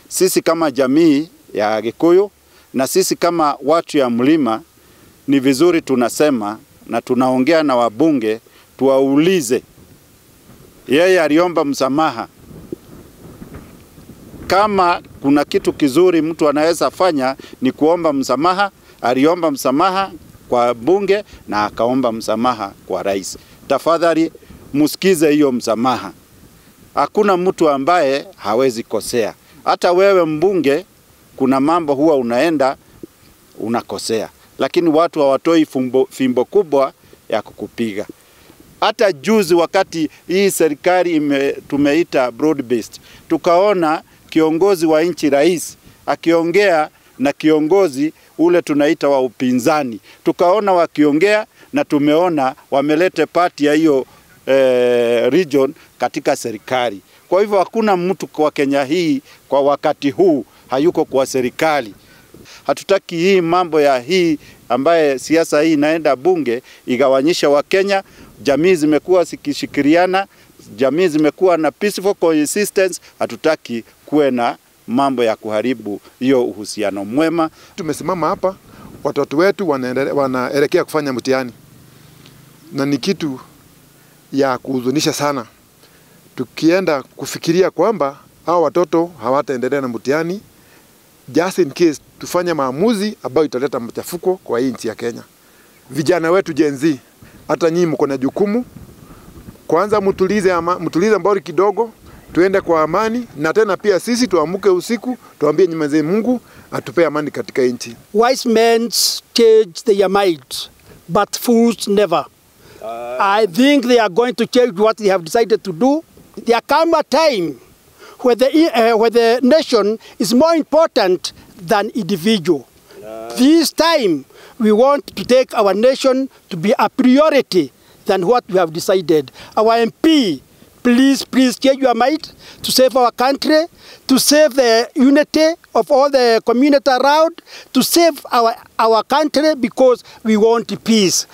sisi kama jamii ya Gikuyu na sisi kama watu ya mlima ni vizuri tunasema na tunaongea na wabunge tuwaulize. Yeye aliomba msamaha. Kama kuna kitu kizuri mtu anaweza fanya ni kuomba msamaha. Aliomba msamaha kwa bunge na akaomba msamaha kwa rais. Tafadhali msikize hiyo msamaha. Hakuna mtu ambaye hawezi kosea. Hata wewe mbunge kuna mambo huwa unaenda unakosea. Lakini watu hawatoi fimbo kubwa ya kukupiga. Hata juzi wakati hii serikali tumeita broad based, tukaona kiongozi wa nchi rais akiongea na kiongozi ule tunaita wa upinzani. Tukaona wakiongea na tumeona wamelete party ya hiyo region katika serikali. Kwa hivyo hakuna mtu kwa Kenya hii kwa wakati huu hayuko kwa serikali. Hatutaki hii mambo ya hii ambaye siasa hii inaenda bunge igawanyisha wa Kenya. Jamii zimekuwa zikishikiriana, jamii zimekuwa na peaceful coexistence. Hatutaki kuwe na mambo ya kuharibu hiyo uhusiano mwema. Tumesimama hapa, watoto wetu wanaelekea kufanya mtihani. Na ni kitu ya kuhuzunisha sana. Tukienda kufikiria kwamba hao watoto hawataendelea na mtihani, just in case tufanye maamuzi ambayo italeta machafuko kwa hii nchi ya Kenya. Vijana wetu Gen Z, hata nyinyi mko na jukumu. Kwanza mtulize mbori kidogo, tuende kwa amani, na tena pia sisi tuamuke usiku, tuambie Mwenyezi Mungu atupe amani katika nchi. Wise men change their mind, but fools never. I think they are going to change what they have decided to do. There come a time where the nation is more important than individual. This time we want to take our nation to be a priority than what we have decided. Our MP, please change your mind to save our country, to save the unity of all the community around, to save our country because we want peace.